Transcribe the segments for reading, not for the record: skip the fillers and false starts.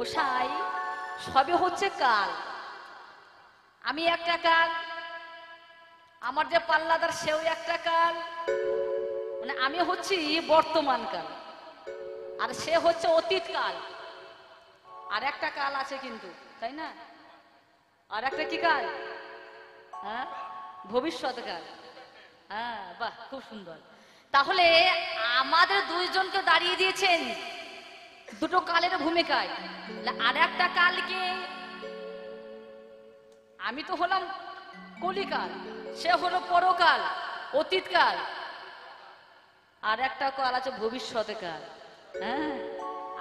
গোসাই সবই হচ্ছে কাল। আমি একটা কাল, আমার যে পাল্লাদার সেও একটা কাল, মানে আমি হচ্ছি বর্তমান কাল আর সে হচ্ছে অতীত কাল। আর একটা কাল আছে কিন্তু, তাই না? আর একটা কি কাল? হ্যাঁ, ভবিষ্যৎ কাল। হ্যাঁ, বাহ, খুব সুন্দর। তাহলে আমাদের দুইজনকে দাঁড়িয়ে দিয়েছেন দুটো কালের ভূমিকায়। আর একটা কালকে, আমি তো হলাম কলিকাল, সে হলো পরকাল, অতীতকাল। আর একটা কাল আছে ভবিষ্যৎ কাল। হ্যাঁ,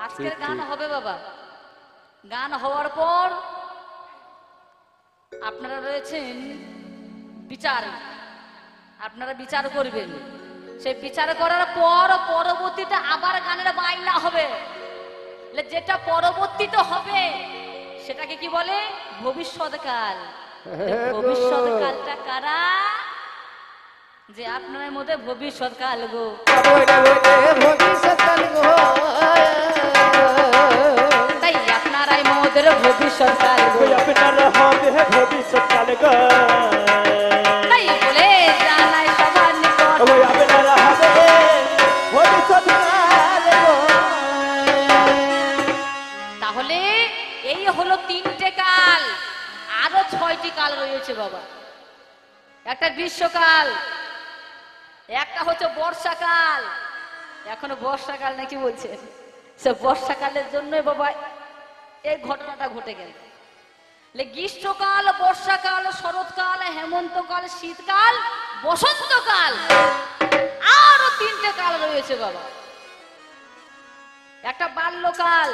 আজকের গান হবে বাবা। গান হওয়ার পর আপনারা রয়েছেন বিচার, আপনারা বিচার করবেন। সেই বিচার করার পর পরবর্তীতে আবার গানের বাইনা হবে। যেটা পরবর্তীতে হবে সেটাকে কি বলে? ভবিষ্যৎকাল। ভবিষ্যৎকালটা কারা? যে আপনার মধ্যে ভবিষ্যৎকাল গো, তাই আপনারাই মোদের ভবিষ্যৎকাল গো, আপনারা হবে ভবিষ্যৎকাল গো, তাই বলে জানাই সবার নিকট আপনারা হবে ভবিষ্যৎকাল গো। তাহলে এই হলো তিনটে কাল, আরো 6টি কাল রয়েছে বাবা। একটা গ্রীষ্মকাল, একটা হচ্ছে বর্ষাকাল। এখনো বর্ষাকাল নাকি বলছেন? সে বর্ষাকালের জন্য বাবা এই ঘটনাটা ঘটে গেল। গ্রীষ্মকাল, বর্ষাকাল, শরৎকাল, হেমন্তকাল, শীতকাল, বসন্তকাল, আরো 3টে কাল রয়েছে বাবা। একটা বাল্যকাল,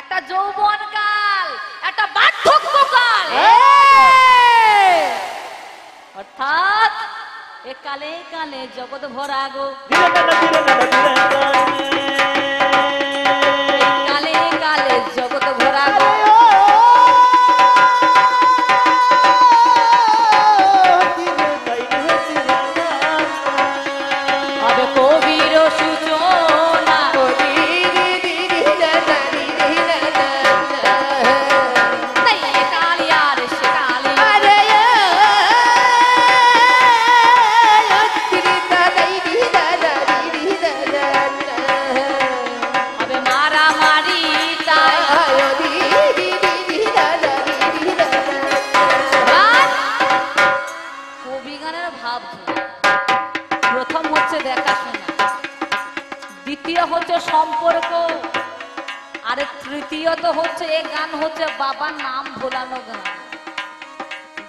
একটা যৌবনকাল, একটা বার্ধক্যকাল। অর্থাৎ এ কালে কালে জগৎ ভরা গো, কালে কালে জগৎ ভরা গো। হবে কবির সূচনা, তাই এ কালি আর সে কালি। হবে মারামারি, তাই কবি গানের ভাব ধরে। প্রথম হচ্ছে দেখাশোনা, দ্বিতীয় হচ্ছে সম্পর্ক, আর তৃতীয়ত হচ্ছে এই গান হচ্ছে বাবার নাম ভোলানো গান।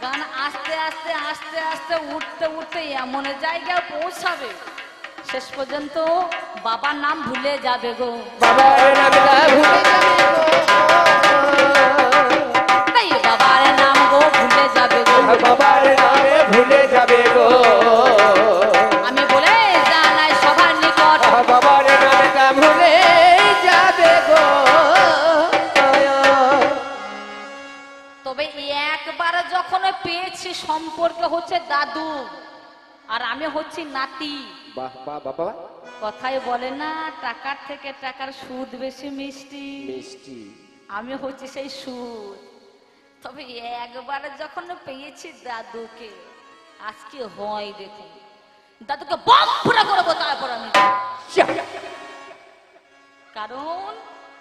গান আস্তে আস্তে আস্তে আস্তে উঠতে উঠতে এমন জায়গায় পৌঁছাবে শেষ পর্যন্ত বাবার নাম ভুলে যাবে গো, তাই বাবার নাম গো ভুলে যাবে গো, বাবার নামে ভুলে যাবে গো। আমি বলে জানাই সবার নিকট বাবার নামটা ভুলে যাবে গো। তবে একবার যখন পেয়েছি সম্পর্ক হচ্ছে দাদু আর আমি হচ্ছি নাতি। বাহ বাহ বাবা, কথায় বলে না টাকার থেকে টাকার সুদ বেশি মিষ্টি, মিষ্টি। আমি হচ্ছে সেই সুদ। তবে একবার যখন পেয়েছি দাদুকে, আজকে হয় দেখুন, দাদুকে বম ফুটা করবো তারপর আমি, কারণ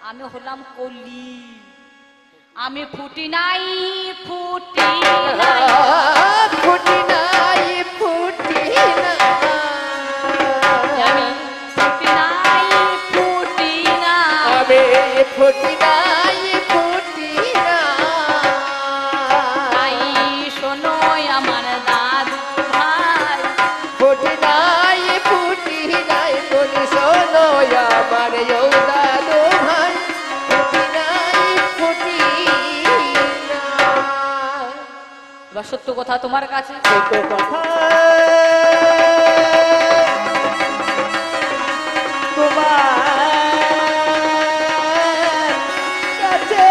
আমি হলাম কলি। আমি ফুটি নাই, ফুটি নাই, ফুটি নাই, ফুটি নাই, আমি ফুটি নাই, ফুটি নাই, আমি ফুটি নাই, ফুটি তাই শোনো আমার দাদু ভাই, ফুটি নাই, ফুটি নাই, তুমি শোনো আমার দাদু ভাই, ফুটি নাই, ফুটি নাই। এবার সত্য কথা তোমার কাছে, সত্য কথা তোমার কাছে,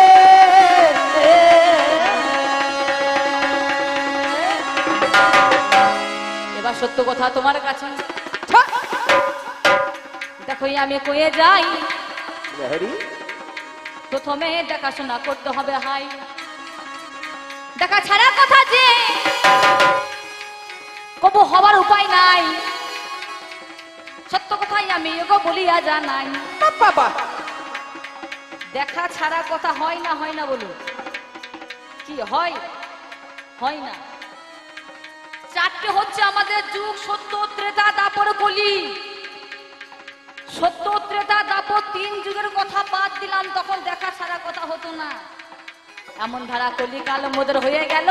এবার সত্য কথা তোমার কাছে। দেখো আমি কয়ে যাই, লহরি প্রথমে দেখাশোনা করতে হবে হাই, দেখা ছাড়া কথা যে কবু হবার উপায় নাই, সত্য কথাই আমি এগো বলিয়া জানাই। বাবা দেখা ছাড়া কথা হয় না, হয় না বলুন, কি হয়? হয় না। চারটে হচ্ছে আমাদের যুগ, সত্য, ত্রেতা, দাপর, কলি। সত্য, ত্রেতা, দাপর তিন যুগের কথা বাদ দিলাম, তখন দেখা ছাড়া কথা হতো না। এমন ধারা কলিকাল মোদের হয়ে গেল,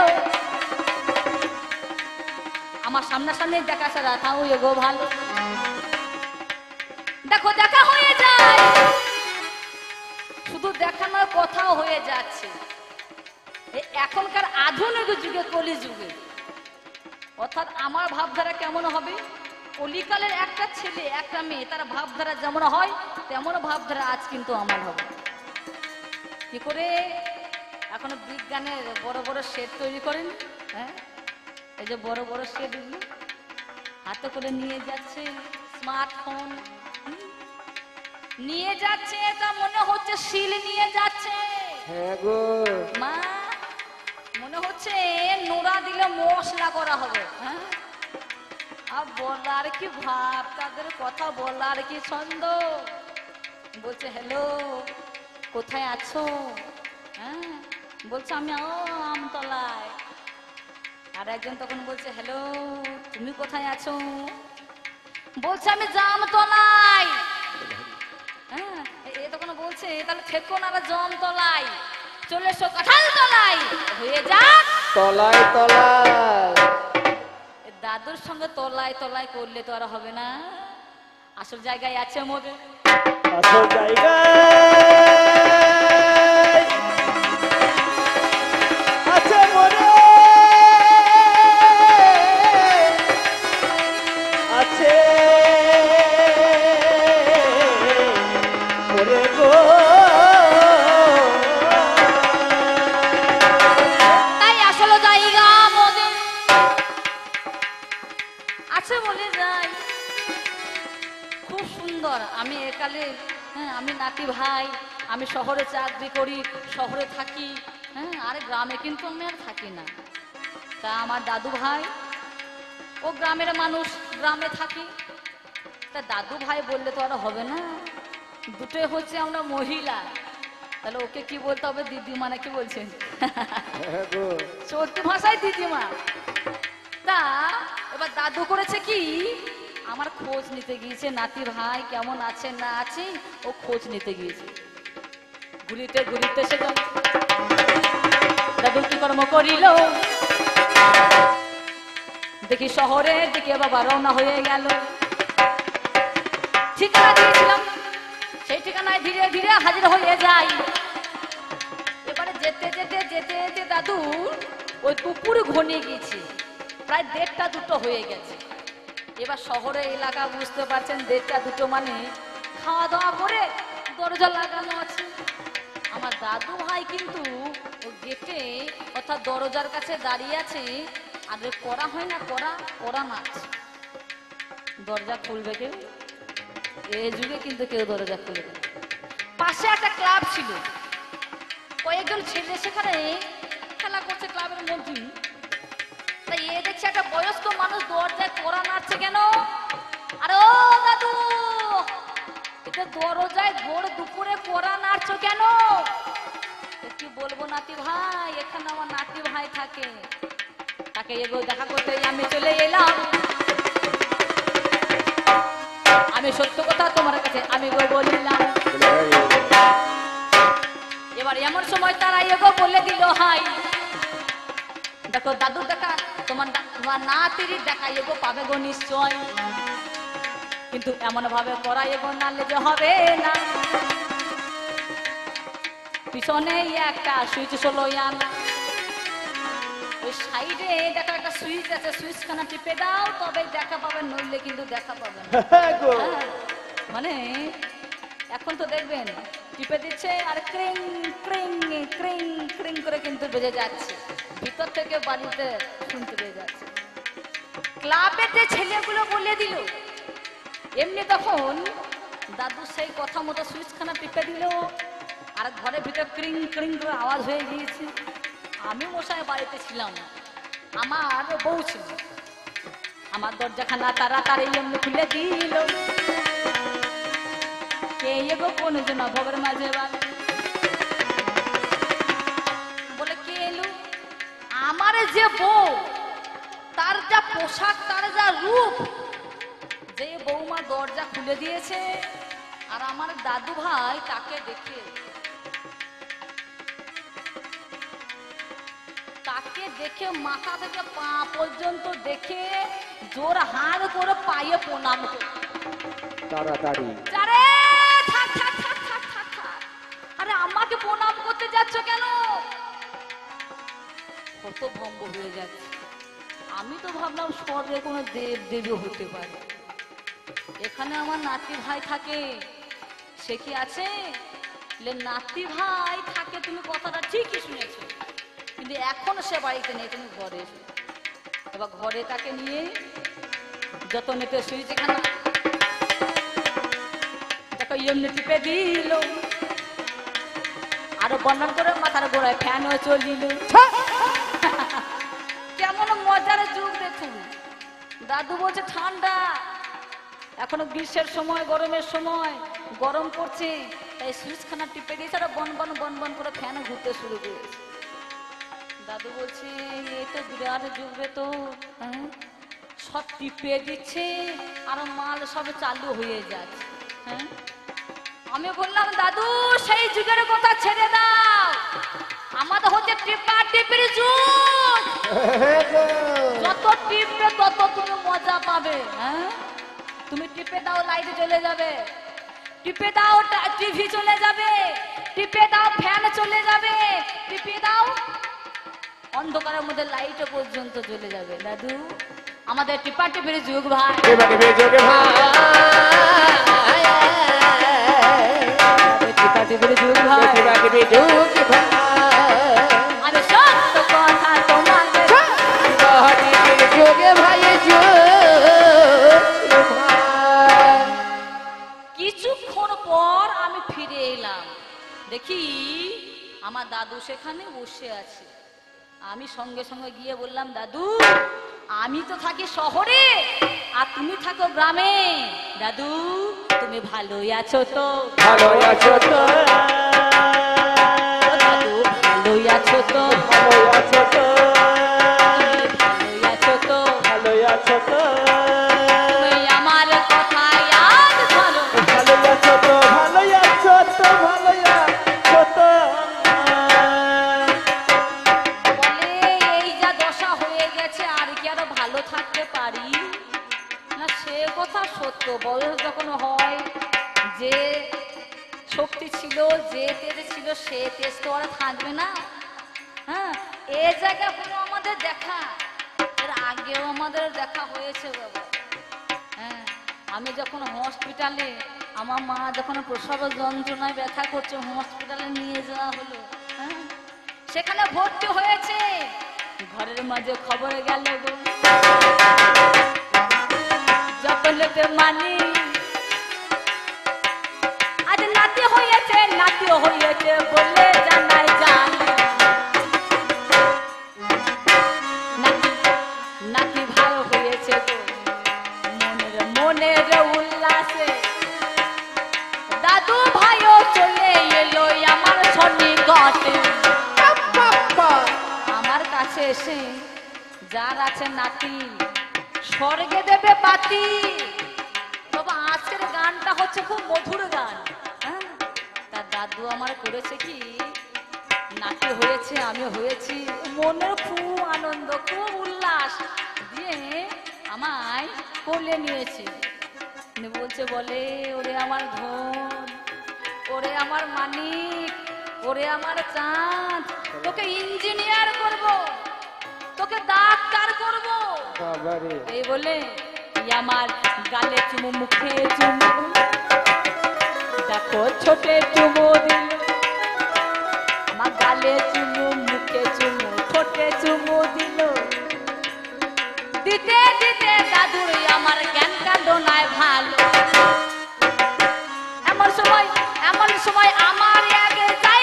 আমার সামনাসামনি দেখা ছাড়া তাও এগো ভালো। দেখো দেখা হয়ে যায়, শুধু দেখানোর কথাও হয়ে যাচ্ছে। এখনকার আধুনিক যুগে, কলি যুগে, অর্থাৎ আমার ভাবধারা কেমন হবে? কলিকালের একটা ছেলে একটা মেয়ে, তার ভাবধারা যেমন হয় তেমন ভাবধারা আজ কিন্তু আমার হবে। কি করে? এখন বিজ্ঞানের বড় বড় সেট তৈরি করেন, হ্যাঁ, এই যে বড় বড় সেট হাতে করে নিয়ে যাচ্ছে, স্মার্টফোন নিয়ে যাচ্ছে, তা মনে হচ্ছে শিল নিয়ে যাচ্ছে। হ্যাঁ গো মা, মনে হচ্ছে নোড়া দিলে মশলা করা হবে। হ্যাঁ, আর বলার কি ভাব, তাদের কথা বলার কি ছন্দ। বলছে হ্যালো, কোথায় আছো? হ্যাঁ, বলছে আমি আমতলায়। আর একজন তখন বলছে হ্যালো, তুমি কোথায় আছো? বলছে আমি জামতলায়। হ্যাঁ, এ তখন বলছে তাহলে থেকো না জামতলায়, চলে এসো কাঁঠাল তলায়, হয়ে যাক তলায় তলায়। দাদুর সঙ্গে তলায় তলায় করলে তো আর হবে না, আসল জায়গায় আছে মোদের। আসল জায়গায় আছে মোরে, আছে মোরে গো। তাই আসল জায়গা মোদের আছে বলে যাই। খুব সুন্দর। আমি একালে, হ্যাঁ, আমি নাতি ভাই, আমি শহরে চাকরি করি, শহরে থাকি, হ্যাঁ, আর গ্রামে কিন্তু আমি আর থাকি না। তা আমার দাদু ভাই, ও গ্রামের মানুষ, গ্রামে থাকি। তা দাদু ভাই বললে তো আর হবে না, দুটোই হচ্ছে আমরা মহিলা, তাহলে ওকে কি বলতে হবে? দিদিমা নাকি বলছেন? হ্যাঁ গো চলতি ভাষায় দিদিমা। তা এবার দাদু করেছে কি, আমার খোঁজ নিতে গিয়েছে, নাতি ভাই কেমন আছে না আছে ও খোঁজ নিতে গিয়েছে। ঘুরিতে ঘুরিতে সে দাদু কি কর্ম করিল, দেখি শহরের দিকে বাবা রওনা হয়ে গেল। ঠিকানা দিয়েছিলাম, সেই ঠিকানায় ধীরে ধীরে হাজির হয়ে যাই। এবারে যেতে যেতে যেতে যেতে দাদু ওই দুপুর ঘনিয়ে গেছে, প্রায় 1:30-2 হয়ে গেছে। এবার শহরে এলাকা বুঝতে পারছেন, 1:30-2 মানে খাওয়া দাওয়া করে দরজা লাগানো আছে। আমার দাদু ভাই কিন্তু ও গেটে অর্থাৎ দরজার কাছে দাঁড়িয়ে আছে, আর করা হয় না, করা করা নাচ। দরজা খুলবে কেউ? এই যুগে কিন্তু কেউ দরজা খুলবে না। পাশে একটা ক্লাব ছিল, কয়েকজন ছেলে সেখানে খেলা করছে ক্লাবের মধ্যে। তাই এ দেখছে একটা বয়স্ক মানুষ দরজায় কড়া নাড়ছে কেন? আরে ও দাদু, এটা দরজায় ভোর দুপুরে কড়া নাড়ছো কেন? কি বলবো নাতি ভাই, এখানে আমার নাতি ভাই থাকে, তাকে এগো দেখা করতে আমি চলে এলাম। আমি সত্য কথা তোমার কাছে আমি বলিলাম। এবার এমন সময় তারা এগো বলে দিল হাই, দেখো দাদু দেখা, তোমার নাতির দেখা এগো পাবে গো নিশ্চয়, কিন্তু এমন ভাবে করা এগো নালে যে হবে না। পিছনে একটা সুইচ ছিল আনা, ওই সাইডে দেখো একটা সুইচ আছে, সুইচ খানা টিপে দাও তবে দেখা পাবে, নইলে কিন্তু দেখা পাবে না। মানে এখন তো দেখবেন টিপে দিচ্ছে আর ক্রিং ক্রিং ক্রিং ক্রিং করে কিন্তু বেজে যাচ্ছে, ভিতর থেকে বাড়িতে শুনতে পেয়ে যাচ্ছে। ক্লাবের যে ছেলেগুলো বলে দিল, এমনি তখন দাদু সেই কথা মতো সুইচ খানা টিপে দিল, আর আর ঘরের ভিতরে ক্রিং ক্রিং করে আওয়াজ হয়ে গিয়েছে। আমি মশাই বাড়িতে ছিলাম না, আমার বউ ছিল। আমার দরজাখানা তাড়াতাড়ি এমনি খুলে দিল। কে এগো কোন জন ভবের মাঝে বলে কে এলো? আমার যে বউ, তার যা পোশাক, তার যা রূপ, যে বৌমা দরজা খুলে দিয়েছে। আর আমার দাদু ভাই তাকে দেখে মাথা থেকে পা পর্যন্ত দেখে জোর হাত করে পায়ে প্রণাম করে তাড়াতাড়ি আরে আমাকে প্রণাম করতে যাচ্ছ কেন? কত ভঙ্গ হয়ে যাচ্ছে। আমি তো ভাবলাম স্বর্গে কোনো দেব দেবী হতে পারে। এখানে আমার নাতি ভাই থাকে, সে কি আছে? নাতি ভাই থাকে, তুমি কথাটা ঠিকই শুনেছো, কিন্তু এখন সে বাড়িতে নেই, তুমি ঘরে এসো। এবার ঘরে তাকে নিয়ে যত নেতে শুয়েছে খানা দেখো এমনি টিপে দিল, আরো বন্যন করে মাথার গোড়ায় ফ্যান হয়ে চলিল। কেমন মজার যুগ দেখুন। দাদু বলছে ঠান্ডা, এখনো গ্রীষ্মের সময়, গরমের সময়, গরম পড়ছে, তাই সুইচ খানা টিপে দিয়েছে আর বন বন বন বন করে ফ্যান ঘুরতে শুরু করেছে। দাদু বলছে এই তো বিরাট যুগ রে, তো সব টিপে দিচ্ছে আর মাল সব চালু হয়ে যাচ্ছে। হ্যাঁ, আমি বললাম দাদু সেই যুগের কথা ছেড়ে দাও, আমাদের হচ্ছে টিপা টিপির যুগ। যত টিপবে তত তুমি মজা পাবে। হ্যাঁ, তুমি টিপে দাও লাইট জ্বলে যাবে, টিপে দাও টিভি চলে যাবে, টিপে দাও ফ্যান চলে যাবে, টিপে দাও অন্ধকারের মধ্যে লাইট পর্যন্ত জ্বলে যাবে। দাদু আমাদের টিপা টিপির যুগ ভাই, টিপা টিপির যুগ ভাই। আমি সত্য কথা তোমাদের কিছুক্ষণ পর আমি ফিরে এলাম, দেখি আমার দাদু সেখানে বসে আছে। আমি সঙ্গে সঙ্গে গিয়ে বললাম দাদু আমি তো থাকি শহরে আর তুমি থাকো গ্রামে, দাদু তুমি ভালোই আছো তো? ভালোই আছো তো? দাদু ভালোই আছো তো? ভালোই আছো তো? ভালোই আছো তো? ভালোই আছো তো? তুমি আমার কথা ইয়াদ করো। ভালোই আছো তো? ভালোই আছো তো? ভালোই আছো তো? বলে এই যা দশা হয়ে গেছে আর কি আরো ভালো থাকতে পারি না? সে কথা সত্য, বয়স যখন হয়, যে শক্তি ছিল, যে তেজ ছিল, সে তেজ তো আর থাকবে না। হ্যাঁ, এ জায়গা হলো আমাদের দেখা, এর আগেও আমাদের দেখা হয়েছে বাবা। হ্যাঁ, আমি যখন হসপিটালে, আমার মা যখন প্রসব যন্ত্রণায় ব্যথা করছে, হসপিটালে নিয়ে যাওয়া হলো। হ্যাঁ, সেখানে ভর্তি হয়েছে, ঘরের মাঝে খবর গেল গো, যতলেতে মানি আজ নাতি হয়েছে, নাতি হয়েছে বলে জানাই জান, নাতি নাতি ভাই হয়েছে গো, মনের মনের উল্লাসে দাদু ভাইও চলে এলো আমার সন্নিকটে। আমার কাছে এসে যার আছে নাতি স্বর্গে দেবে বাতি। বাবা আজকের গানটা হচ্ছে খুব মধুর গান। হ্যাঁ, তার দাদু আমার করেছে কি, নাতি হয়েছে, আমি হয়েছি, মনের খুব আনন্দ, খুব উল্লাস দিয়ে আমায় কোলে নিয়েছে। বলছে বলে ওরে আমার ধন, ওরে আমার মানিক, ওরে আমার চাঁদ, তোকে ইঞ্জিনিয়ার করব, তোকে ডাক্তার করব। এই বলে আমার গালে চুমু, মুখে চুমু, দেখো ছোটে চুমু দিল, আমার গালে চুমু, মুখে চুমু, ছোটে চুমু দিল। দিতে দিতে দাদুর আমার জ্ঞানটা ডোনায় ভালো। এমন সময় আমার আগে যাই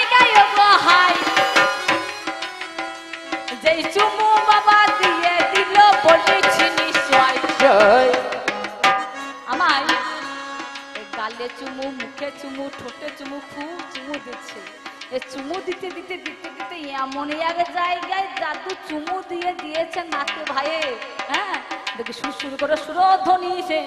চুমু, ঠোঁটে চুমু, খুব চুমু দিচ্ছে। এ চুমু দিতে দিতে দিতে দিতে এমন এক জায়গায় দাদু চুমু দিয়ে দিয়েছে নাতে ভাইয়ে। হ্যাঁ, দেখি সুর করে সুরধ্বনি সে,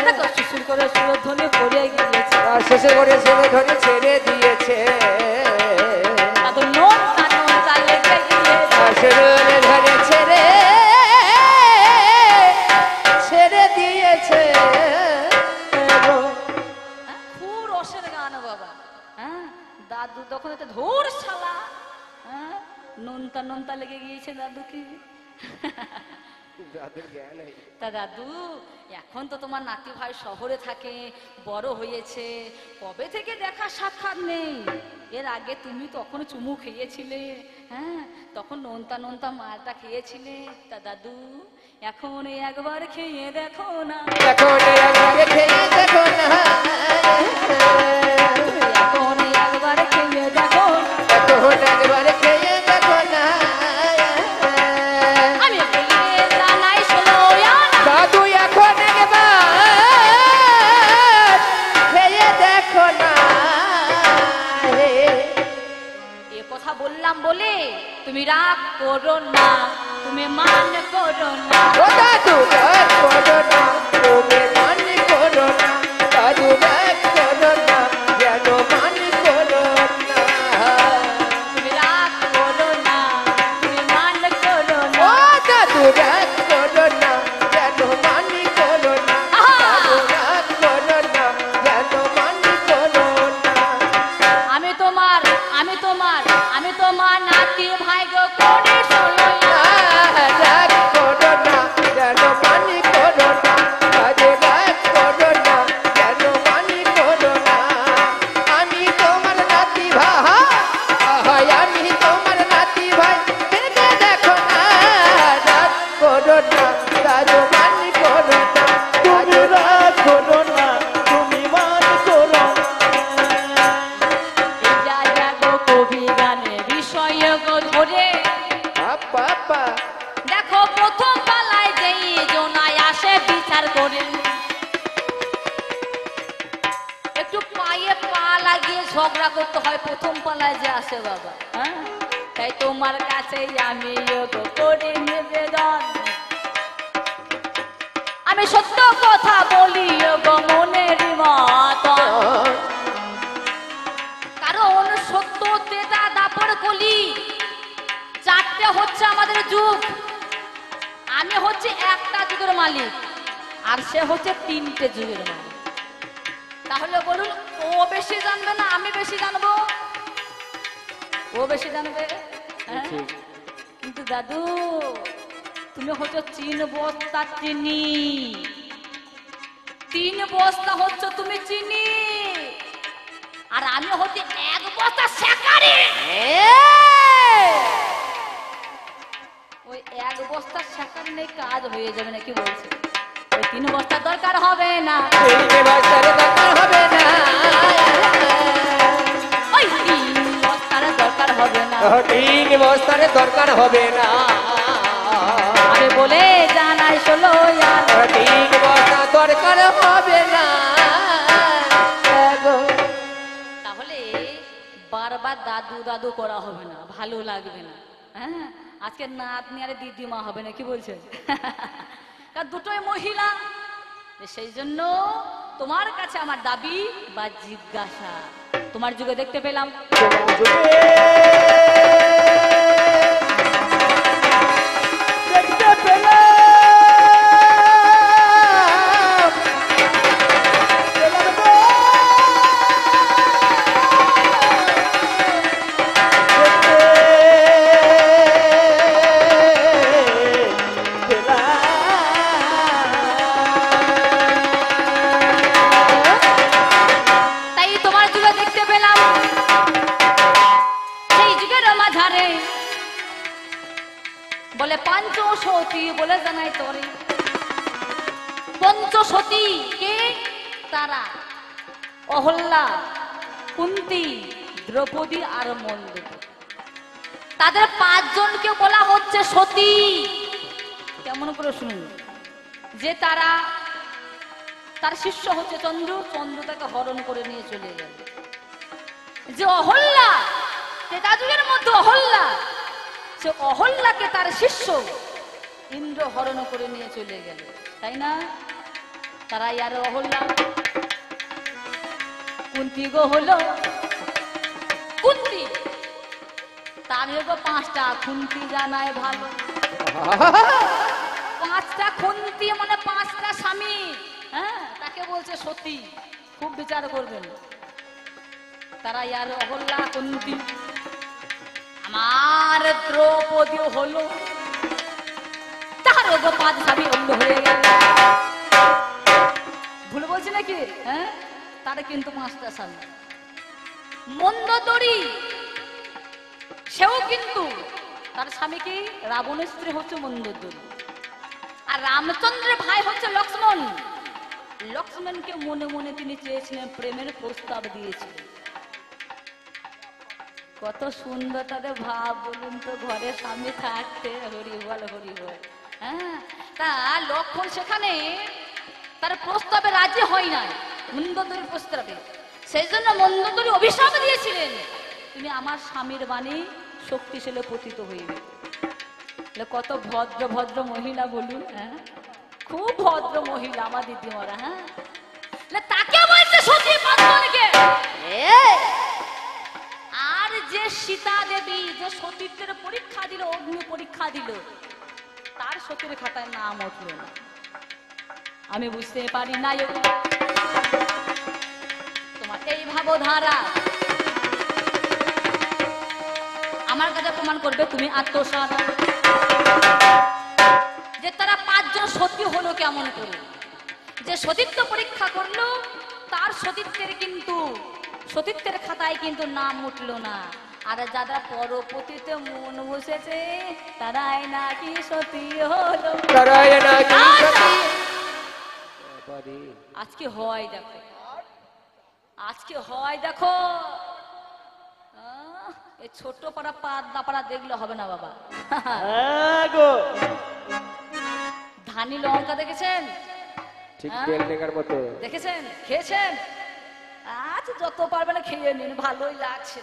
দেখো সুর করে সুরধ্বনি করে গিয়েছে। শেষে করে ছেড়ে ধরে ছেড়ে দিয়েছে, দাদু নোনতা নোনতা লেগে গিয়েছে। ছেড়ে ধরে ছেড়ে ছেড়ে দিয়েছে। খুব রসের গান বাবা। হ্যাঁ, দাদু তখন একটা ধুর শালা। হ্যাঁ, নোনতা নোনতা লেগে গিয়েছে দাদু কি। দাদুর জ্ঞান নেই। তা দাদু, এখন তো তোমার নাতি ভাই শহরে থাকে, বড় হয়েছে, কবে থেকে দেখা সাক্ষাৎ নেই। এর আগে তুমি তখন চুমু খেয়েছিলে, হ্যাঁ, তখন নোনতা নোনতা মালটা খেয়েছিলে। তা দাদু, এখন একবার খেয়ে দেখো না, এখন একবার খেয়ে দেখো না, এখন একবার খেয়ে দেখো না। এখন একবার খেয়ে দেখো না। আমি বলি জানাই শোনো না, দাদু এখন একবার খেয়ে দেখো না। এ কথা বললাম বলে তুমি রাগ করো না, তুমি মান করো না। ও দাদু রাগ করো না, তুমি মান করো না। দাদু রাগ করো না, যেন মান করো না। তুমি রাগ করো না, তুমি মান করো ও না। দাদু রাগ করো না, যেন মান করো না। দাদু রাগ করো না, যেন মান করো না। আমি তোমার, আমি তোমার, আমি তোমার নাতি ভাই গো, করে শোনো না। রাগ করো না, যেন মান করো না। দাদু রাগ করো না, যেন মান করো না। আমি তোমার নাতি ভাই, আমি তোমার নাতি ভাই, ভেবে দেখো না। রাগ করো না, দাদু মান করো না। তুমি রাগ করো না, তুমি মান করো না। এই জায়গা গো কবি গানে বিষয় গো ধরে, বাবা দেখো প্রথম পালায় যেই জোনায় আসে বিচার করে। একটু পায়ে পা লাগিয়ে ঝগড়া করতে হয় প্রথম পালায় যে আসে বাবা। হ্যাঁ, তাই তোমার কাছে আমি গো করে নিবেদন, আমি সত্য কথা বলি গো মনের মতন। কারণ সত্য, তেতা, দাপর, কলি চারটে হচ্ছে আমাদের যুগ। আমি হচ্ছে একটা যুগের মালিক, আর সে হচ্ছে তিনটে যুগের মালিক। তাহলে বলুন, ও বেশি জানবে না আমি বেশি জানবো? ও বেশি জানবে। হ্যাঁ? কিন্তু দাদু, তুমি হচ্ছে 3 বস্তা চিনি, 3 বস্তা হচ্ছে তুমি চিনি, আর আমি হচ্ছে 1 বস্তা শাকারি। ওই 1 বস্তা শাকারি নেই কাজ হয়ে যাবে না, কি বলছে? ওই 3 বস্তা দরকার হবে না, তিনটে বস্তার দরকার হবে না। ওই 3 বস্তার দরকার হবে না। তিন বস্তার দরকার হবে না। আরে বলে জানাই শোনো তিন বস্তা দরকার হবে না। তাহলে বারবার দাদু দাদু করা হবে না, ভালো লাগবে না। হ্যাঁ, আজকে নাতনি আর দিদিমা হবে না, কি বলছেন? কারণ দুটোই মহিলা, সেই জন্য তোমার কাছে আমার দাবি বা জিজ্ঞাসা। তোমার যুগে দেখতে পেলাম তোমার যুগে দেখতে পেলাম, পেলাম গো। দেখতে পেলাম। তাই তোমার যুগে দেখতে পেলাম সেই যুগের মাঝারে বলে পঞ্চসতী বলে জানাই তোরে। পঞ্চসতী কে? তারা অহল্যা, কুন্তী, দ্রৌপদী আর মন্দোদরী। তাদের 5 জনকে বলা হচ্ছে সতী। কেমন করে শুনুন, যে তারা তার শিষ্য হচ্ছে চন্দ্র, চন্দ্র তাকে হরণ করে নিয়ে চলে গেল। যে অহল্যা, তেতাযুগের মধ্যে অহল্যা, সে অহল্যাকে তার শিষ্য ইন্দ্র হরণ করে নিয়ে চলে গেল, তাই না? তারাই আর অহল্যা। কুন্তি গো হলো কুন্তি, তার গো 5টা খুন্তি জানায় ভালো। 5টা খুন্তি মানে 5টা স্বামী, হ্যাঁ, তাকে বলছে সতী। খুব বিচার করবেন। তারা আর অহল্যা কুন্তি, আমার দ্রৌপদী হলো, তার গো 5 স্বামী অন্য হয়ে গেল। ভুল বলছি নাকি? হ্যাঁ, তার কিন্তু 5টা স্বামী। মন্দোদরী, সেও কিন্তু তার স্বামী কি? রাবণের স্ত্রী হচ্ছে মন্দোদরী। আর রামচন্দ্রের ভাই হচ্ছে লক্ষ্মণ। লক্ষ্মণকে মনে মনে তিনি চেয়েছিলেন, প্রেমের প্রস্তাব দিয়েছিলেন। কত সুন্দর তাদের ভাব বলুন তো, ঘরে স্বামী থাকতে। হরি বল, হরি বল। হ্যাঁ, তা লক্ষ্মণ সেখানে তার প্রস্তাবে রাজি হয় নাই, মন্দোদরীর প্রস্তাবে। সেই জন্য মন্দোদরী অভিশাপ দিয়েছিলেন, তুমি আমার স্বামীর বাণী শক্তিশালী পতিত হইবে। কত ভদ্র ভদ্র মহিলা বলুন। হ্যাঁ, খুব ভদ্র মহিলা আমার দিদিমারা। হ্যাঁ, তাকে বলছে সতী পান্দনকে। আর যে সীতা দেবী যে সতীত্বের পরীক্ষা দিল, অগ্নি পরীক্ষা দিল, তার সতীর খাতায় নাম উঠল না। আমি বুঝতে পারি না তোমার এই ভাবধারা। আমার কাছে প্রমাণ করবে তুমি আত্মসাধা, যে তারা 5 জন সতী হলো কেমন করে? যে সতীত্ব পরীক্ষা করলো, তার সতীত্বের কিন্তু সতীত্বের খাতায় কিন্তু নাম উঠল না। আর যারা পরপতিতে মন বসেছে, তারাই নাকি সতী হলো, তারাই নাকি সতী। আজকে হয় দেখো, আজকে হয় দেখো। এই ছোট পাড়া পাড়া পাড়া দেখলে হবে না বাবা। হ্যাঁ গো, ধানি লঙ্কা দেখেছেন? ঠিক হ্যাঁ? বেলডেঙ্গার মতো। দেখেছেন? খেয়েছেন? আজ যত পারবেন খেয়ে নিন, ভালোই লাগছে।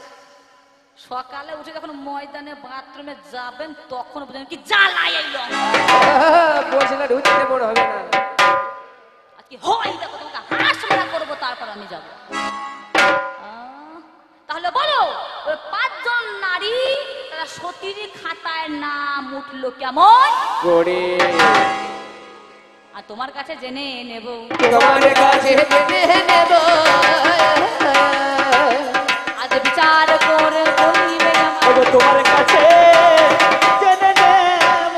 সকালে উঠে যখন ময়দানে বাথরুমে যাবেন, তখন বুঝলেন কি জ্বালাই এই লঙ্কা। বলছি না ঢুকতে মনে হবে না। আজকে হয় দেখো, তোমাকে হাসপাতাল করবো, তারপর আমি যাব। তাহলে বলো, ওই 5 জন নারী তারা সতীর খাতায় নাম উঠলো কেমন করে? আর তোমার কাছে জেনে নেব, তোমার কাছে জেনে নেব, আজ বিচার করে বলিবে ওগো তোমার কাছে জেনে নেব।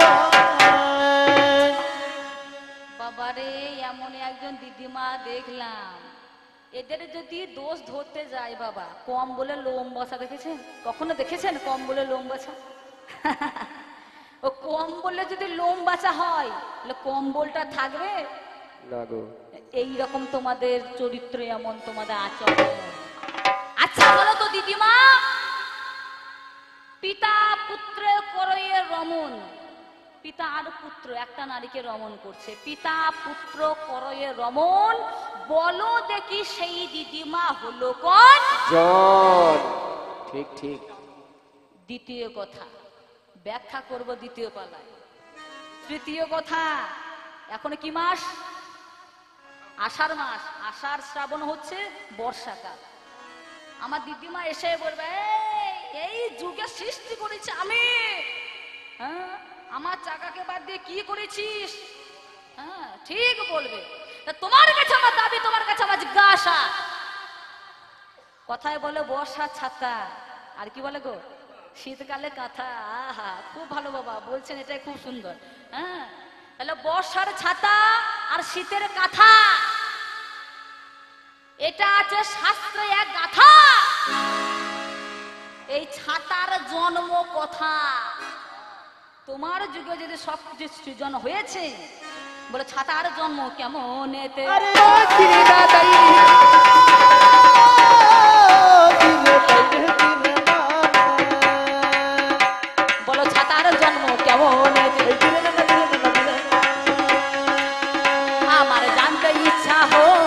বাবারে, এমন একজন দিদিমা দেখলাম, এদের যদি দোষ ধরতে যায় বাবা, কম বলে লোম বসা দেখেছেন? কখনো দেখেছেন কম বলে লোম বসা? ও কম বললে যদি লোম বাঁচা হয়, তাহলে কম্বলটা থাকবে না গো। এইরকম তোমাদের চরিত্র, এমন তোমাদের আচরণ। আচ্ছা বলো তো দিদিমা, পিতা পুত্র করয়ে রমন, পিতা আর পুত্র একটা নারীকে রমন করছে, পিতা পুত্র করয়ে রমন, বলো দেখি সেই দিদিমা হলো কোন? জন। ঠিক ঠিক। দ্বিতীয় কথা ব্যাখ্যা করব দ্বিতীয় পালায়। তৃতীয় কথা, এখন কি মাস? আষাঢ় মাস। আষাঢ় শ্রাবণ হচ্ছে বর্ষাকাল। আমার দিদিমা এসে বলবে, এই যুগে সৃষ্টি করেছি আমি, হ্যাঁ, আমার চাকাকে বাদ দিয়ে কি করেছিস? হ্যাঁ, ঠিক বলবে। তা তোমার কাছে আমার দাবি, তোমার কাছে আমার জিজ্ঞাসা। কথায় বলে বর্ষার ছাতা, আর কি বলে গো? শীতকালে কাঁথা। আহা, খুব ভালো বাবা বলছেন, এটাই খুব সুন্দর। হ্যাঁ, তাহলে বর্ষার ছাতা আর শীতের কাঁথা, এটা আছে শাস্ত্রে এক গাথা। এই ছাতার জন্ম কথা, তোমার যুগে যদি সবকিছু সৃজন হয়েছে, বলে ছাতার জন্ম কেমন এতে? আরে ও দিদি দাদাই, বলো ছাতার জন্ম কেমন এতে? আমার জানতে ইচ্ছা হয়।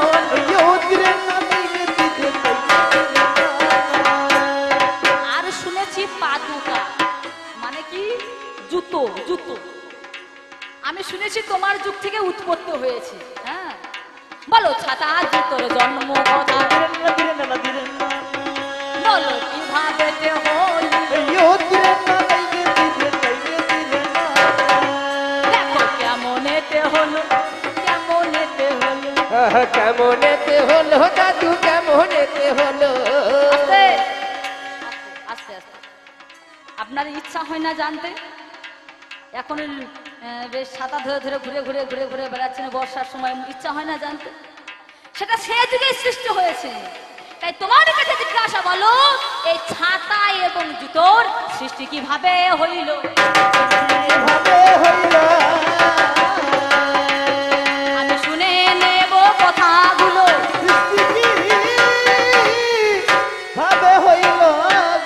থেকে উৎপত্তি হয়েছে। হ্যাঁ, বলো ছাতা জুতোর জন্ম কথা, দিলেন না দিলেন না বলো কিভাবে যে হলো, ইয়ো দিলেন না দিলেন না দেখো কেমনেতে হলো, কেমনেতে হলো। কেমনেতে হলো দাদু, কেমনেতে হলো? আস্তে আস্তে আস্তে। আপনার ইচ্ছা হয় না জানতে? এখন বেশ ছাতা ধরে ধরে ঘুরে ঘুরে ঘুরে ঘুরে বেড়াচ্ছেন বর্ষার সময়, ইচ্ছা হয় না জানতে? সেটা সে যুগে সৃষ্টি হয়েছে। তাই তোমার কাছে জিজ্ঞাসা, বলো এই ছাতা এবং জুতোর সৃষ্টি কিভাবে হইল? ভাবে হইল আমি শুনে নেব কথাগুলো। সৃষ্টি ভাবে হইল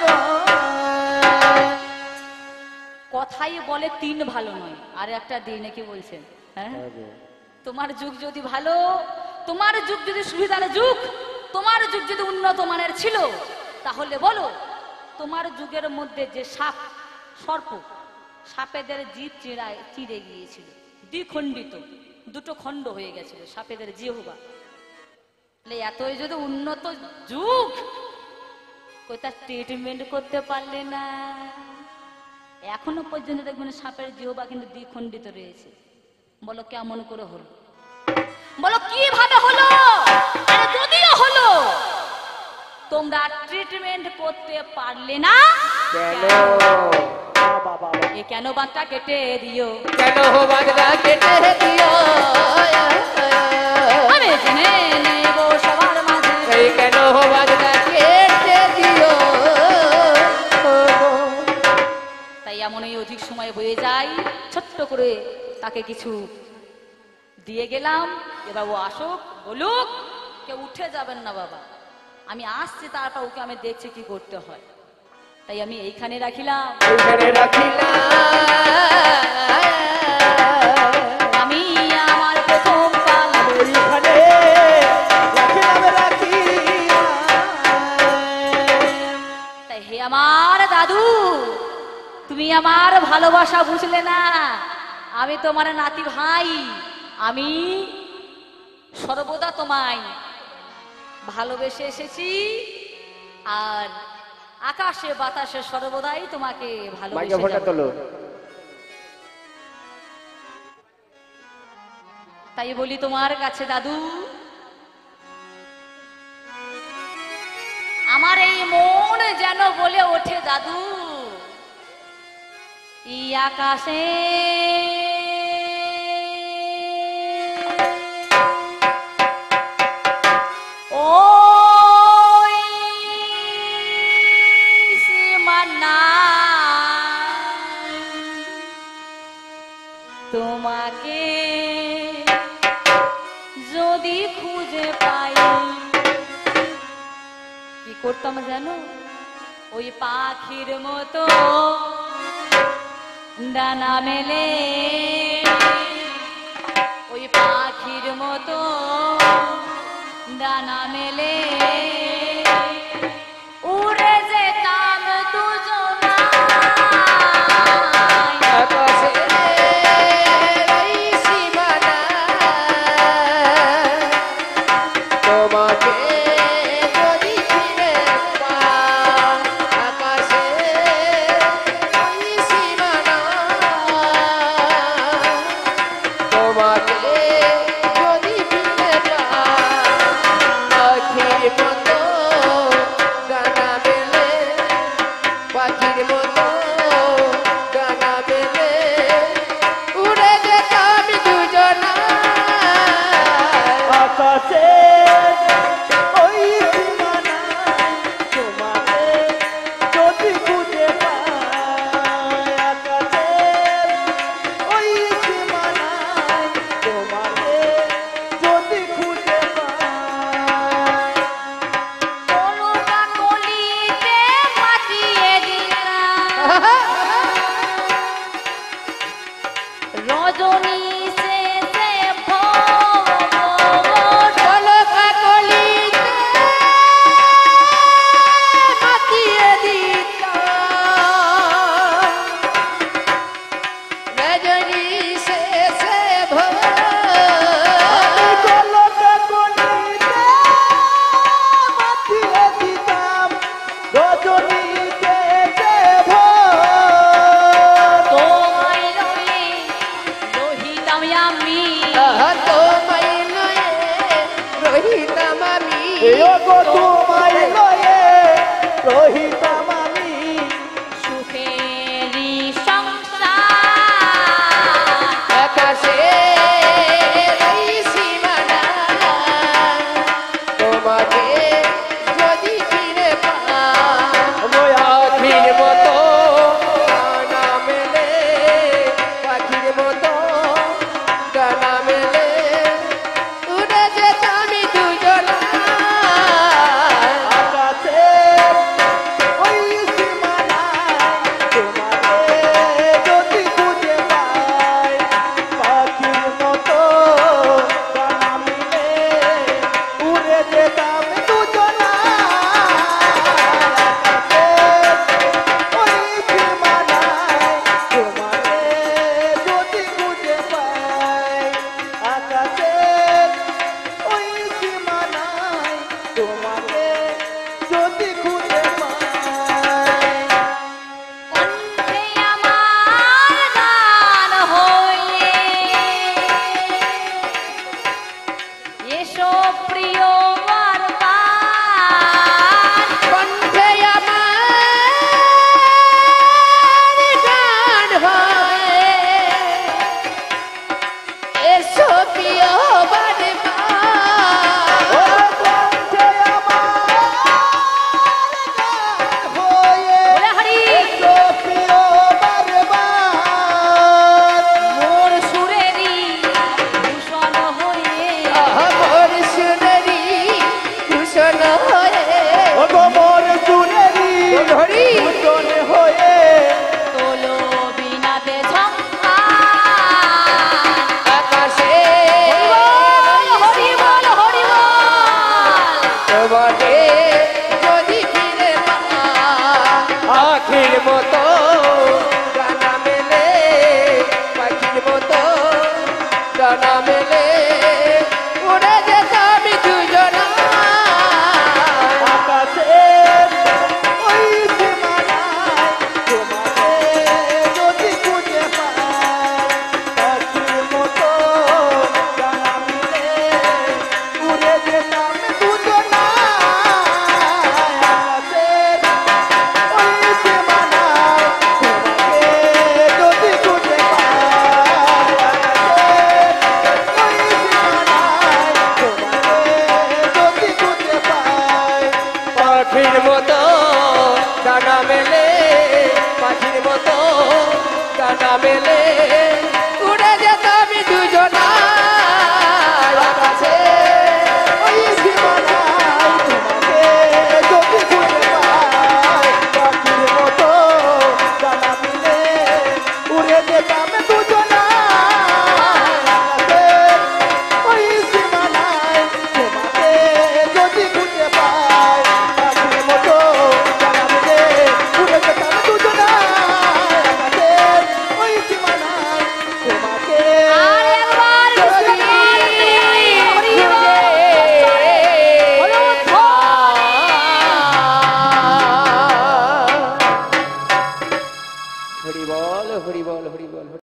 গো। কথাই বলে তিন ভালো নয়, আর একটা দিই নাকি বলছেন? হ্যাঁ, তোমার যুগ যদি ভালো, তোমার যুগ যদি সুবিধার যুগ, তোমার যুগ যদি উন্নত মানের ছিল, তাহলে বলো তোমার যুগের মধ্যে যে সাপ, সর্প, সাপেদের জিভ চিড়ে গিয়েছিল, দ্বিখণ্ডিত, দুটো খণ্ড হয়ে গেছিল সাপেদের জিহ্বা। এতই যদি উন্নত যুগ, কোথাও ট্রিটমেন্ট করতে পারলে না। এখনো পর্যন্ত দেখবেন সাপের জিহ্বা কিন্তু দ্বিখণ্ডিত রয়েছে। বলো কেমন করে হলো? বলো কিভাবে হলো? আরে যদিও হলো, তোমরা ট্রিটমেন্ট করতে পারলে না কেন? বাবা এ কেন বাঁধটা কেটে দিও, কেন বাগদা কেটে দিও? আমি জেনে নেব সবার মাঝে। এই কেন বাগদা কেটে দিও? তাই এমনই অধিক সময় বয়ে যায়, ছোট্ট করে তাকে কিছু দিয়ে গেলাম। এবার ও আসুক, বলুক, কেউ উঠে যাবেন না বাবা, আমি আসছি, তারপর ওকে আমি দেখছি কি করতে হয়। তাই আমি এইখানে রাখিলাম, ওইখানে রাখিলাম আমি আমার প্রথম পাল। ওইখানে রাখিলাম রাখিলাম। তাই হে আমার দাদু, তুমি আমার ভালোবাসা বুঝলে না। আমি তোমার নাতি ভাই, আমি সর্বদা তোমায় ভালোবেসে এসেছি, আর আকাশে বাতাসে সর্বদাই তোমাকে মাইকে ভালোবেসে ফোনটা যাব। তোলো। তাই বলি তোমার কাছে দাদু, আমার এই মন যেন বলে ওঠে দাদু, ই আকাশে ওই সীমানা তোমাকে যদি খুঁজে পাই, কি করতাম জানো? ওই পাখির মতো ডানা মেলে, ওই পাখির মতো ডানা মেলে উড়ে যেতাম দুজনায়। আকাশে এই সীমানা তোমাকে যদি ফিরে পাই, আকাশে এই সীমানা তোমাকে যদি ফিরে পাই, আখি গো তোমায় লয়ে রহিতাম আমি সুখেরই সংসার আকাশে এই সীমানা তোমাকে যদি ফিরে পাখির মতো ডানা মেলে পাখির মতো ডানা মেলে উড়ে যেতাম দুজন আকাশে ওই সীমানায় তোমাকে যদি খুঁজে পাই পাখির মতো ডানা মিলে উড়ে যেতাম দুজনা আকাশে ওই সীমানায় তোমাকে যদি খুঁজে পাই আকাশে ওই সীমানায় তোমাকে যদি খুঁজে পাই কণ্ঠে আমার গান হয়ে এসো প্রিয় বারবার কণ্ঠে আমার গান হয় এসো প্রিয় বারবার ও কণ্ঠে আমার গান হয়ে বলে হরি এসো প্রিয় বারবার মোর সুরেরই ভূষণ হয়ে আমার সুন্দরী ভূষণ হয়ে ও গো মোর সুরেরি হরি ভূষণ হয়ে তোলো বিনাতে ঝঙ্কার আকাশে হরি বল হরি বল তোমাকে যদি ফিরে পাখির মতো ডানা মেলে পাখির মতো ডানা মেলে উড়ে যেতাম দুজন আকাশে ওই সীমানায় তোমাকে যদি খুঁজে পাই পাখির মতো ডানা মিলে উড়ে যেতাম দুজনা আকাশে ওই সীমানায় তোমাকে যদি খুঁজে পাই আকাশে ওই সীমানায় তোমাকে যদি খুঁজে পাই পাখির মতো ডানা মেলে পাখির মতো ডানা মেলে